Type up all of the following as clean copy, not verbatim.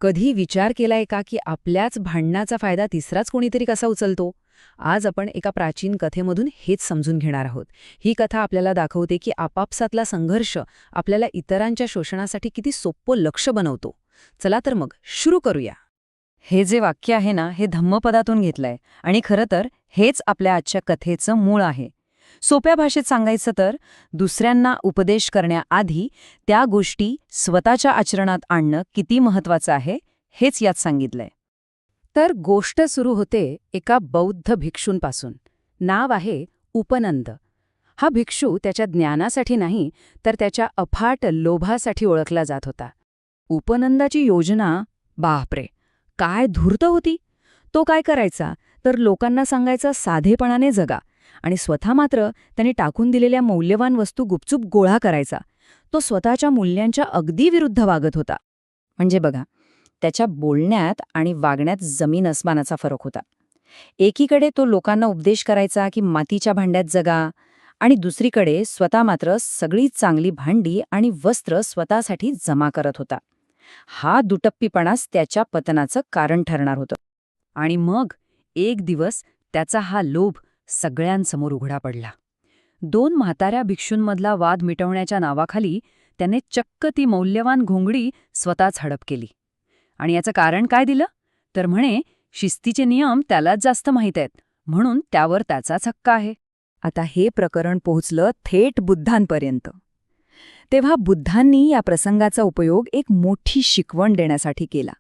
कधी विचार केलाय का की आपल्याच भांडणाचा फायदा तिसराच कोणीतरी कसा उचलतो? आज आपण एका प्राचीन कथेमधून हेच समजून घेणार आहोत. ही कथा आपल्याला दाखवते की आपापसातला संघर्ष आपल्याला इतरांच्या शोषणासाठी किती सोपं लक्ष्य बनवतो. चला तर मग सुरू करूया. हे जे वाक्य आहे ना, हे धम्मपदातून घेतलंय आणि खरं तर हेच आपल्या आजच्या कथेचं मूळ आहे. सोप्या भाषेत सांगायचं तर दुसऱ्यांना उपदेश करण्याआधी त्या गोष्टी स्वतःच्या आचरणात आणणं किती महत्वाचं आहे हेच यात सांगितलंय. तर गोष्ट सुरू होते एका बौद्ध भिक्षूंपासून. नाव आहे उपनंद. हा भिक्षू त्याच्या ज्ञानासाठी नाही तर त्याच्या अफाट लोभासाठी ओळखला जात होता. उपनंदाची योजना, बापरे, काय धूर्त होती! तो काय करायचा तर लोकांना सांगायचा साधेपणाने जगा, आणि स्वतः मात्र त्याने टाकून दिलेल्या मौल्यवान वस्तू गुपचूप गोळा करायचा. तो स्वतःच्या मूल्यांच्या अगदी विरुद्ध वागत होता. म्हणजे बघा, त्याच्या बोलण्यात आणि वागण्यात जमीन अस्मानाचा फरक होता. एकीकडे तो लोकांना उपदेश करायचा की मातीच्या भांड्यात जगा, आणि दुसरीकडे स्वतः मात्र सगळी चांगली भांडी आणि वस्त्र स्वतःसाठी जमा करत होता. हा दुटप्पीपणाच त्याच्या पतनाचं कारण ठरणार होतं. आणि मग एक दिवस त्याचा हा लोभ सगळ्यांसमोर उघडा पडला. दोन म्हाताऱ्या भिक्षूंमधला वाद मिटवण्याच्या नावाखाली त्याने चक्क ती मौल्यवान घोंगडी स्वतःच हडप केली. आणि याचं कारण काय दिलं तर म्हणे, शिस्तीचे नियम त्यालाच जास्त माहीत आहेत, म्हणून त्यावर त्याचाच हक्क आहे. आता हे प्रकरण पोहोचलं थेट बुद्धांपर्यंत. तेव्हा बुद्धांनी या प्रसंगाचा उपयोग एक मोठी शिकवण देण्यासाठी केला.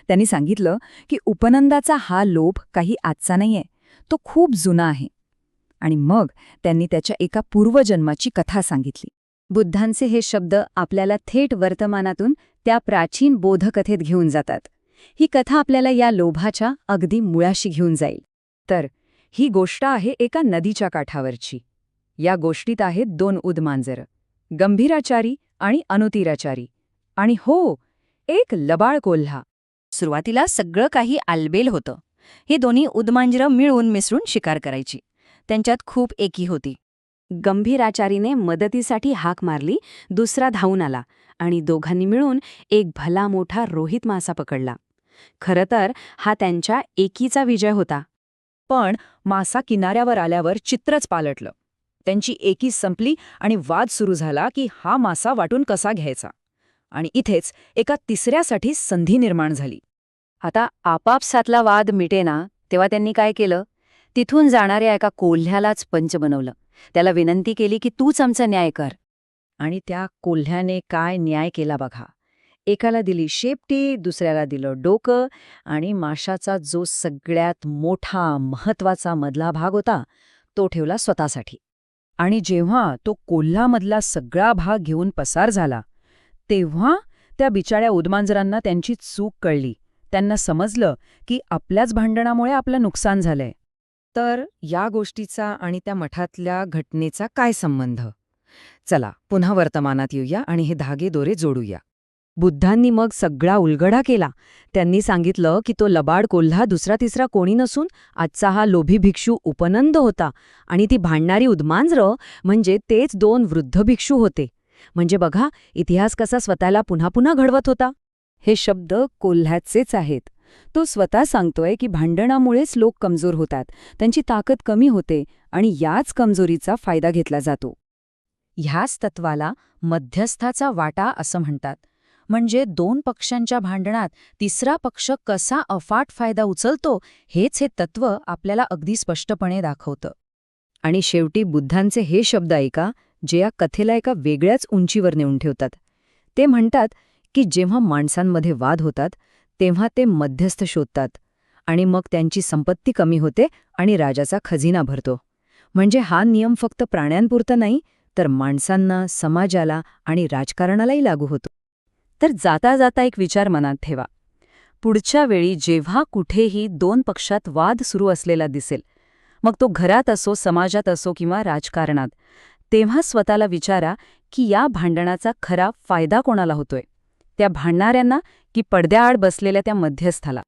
त्यांनी सांगितलं की उपनंदाचा हा लोभ काही आजचा नाहीये, तो खूप जुना आहे. आणि मग त्यांनी त्याच्या एका पूर्वजन्माची कथा सांगितली. बुद्धांचे हे शब्द आपल्याला थेट वर्तमानातून त्या प्राचीन बोधकथेत घेऊन जातात. ही कथा आपल्याला या लोभाच्या अगदी मुळाशी घेऊन जाईल. तर ही गोष्ट आहे एका नदीच्या काठावरची. या गोष्टीत आहेत दोन उदमांजरं, गंभीराचारी आणि अनुतीराचारी, आणि हो, एक लबाड कोल्हा. सुरुवातीला सगळं काही आलबेल होतं. हे दोन्ही उदमांजरं मिळून मिसळून शिकार करायची. त्यांच्यात खूप एकी होती. गंभीराचारीने मदतीसाठी हाक मारली, दुसरा धावून आला, आणि दोघांनी मिळून एक भला मोठा रोहित मासा पकडला. खरं तर हा त्यांच्या एकीचा विजय होता. पण मासा किनाऱ्यावर आल्यावर चित्रच पालटलं. त्यांची एकी संपली आणि वाद सुरू झाला की हा मासा वाटून कसा घ्यायचा. आणि इथेच एका तिसऱ्यासाठी संधी निर्माण झाली. आता आपापसातला वाद मिटेना तेव्हा त्यांनी काय केलं, तिथून जाणाऱ्या एका कोल्ह्यालाच पंच बनवलं. त्याला विनंती केली की तूच आमचा न्याय कर. आणि त्या कोल्ह्याने काय न्याय केला बघा. एकाला दिली शेपटी, दुसऱ्याला दिलं डोकं, आणि माशाचा जो सगळ्यात मोठा महत्वाचा मधला भाग होता तो ठेवला स्वतःसाठी. आणि जेव्हा तो कोल्हामधला सगळा भाग घेऊन पसार झाला तेव्हा त्या बिचाऱ्या उदमांजरांना त्यांची चूक कळली. त्यांना समजलं की आपल्याच भांडणामुळे आपलं नुकसान झालंय. तर या गोष्टीचा आणि त्या मठातल्या घटनेचा काय संबंध? चला पुन्हा वर्तमानात येऊया आणि हे धागेदोरे जोडूया. बुद्धांनी मग सगळा उलगडा केला. त्यांनी सांगितलं की तो लबाड कोल्हा दुसरा तिसरा कोणी नसून आजचा हा लोभी भिक्षू उपनंद होता, आणि ती भांडणारी उदमांजरं म्हणजे तेच दोन वृद्ध भिक्षू होते. म्हणजे बघा, इतिहास कसा स्वतःला पुन्हा पुन्हा घडवत होता. हे शब्द कोल्ह्याचेच आहेत. तो स्वतः सांगतोय की भांडणामुळेच लोक कमजोर होतात, त्यांची ताकद कमी होते, आणि याच कमजोरीचा फायदा घेतला जातो. ह्याच तत्वाला मध्यस्थाचा वाटा असं म्हणतात. म्हणजे दोन पक्षांच्या भांडणात तिसरा पक्ष कसा अफाट फायदा उचलतो हेच हे तत्व आपल्याला अगदी स्पष्टपणे दाखवतं. आणि शेवटी बुद्धांचे हे शब्द ऐका, जे या कथेला एका वेगळ्याच उंचीवर नेऊन ठेवतात. ते म्हणतात की जेव्हा माणसांमध्ये वाद होतात तेव्हा ते मध्यस्थ शोधतात, आणि मग त्यांची संपत्ती कमी होते आणि राजाचा खजिना भरतो. म्हणजे हा नियम फक्त प्राण्यांपुरता नाही, तर माणसांना, समाजाला आणि राजकारणालाही लागू होतो. तर जाता जाता एक विचार मनात ठेवा. पुढच्या वेळी जेव्हा कुठेही दोन पक्षात वाद सुरू असलेला दिसेल, मग तो घरात असो, समाजात असो किंवा राजकारणात, तेव्हा स्वतःला विचारा की या भांडणाचा खरा फायदा कोणाला होतोय, त्या भांडणाऱ्यांना की पडद्याआड बसलेल्या त्या मध्यस्थाला.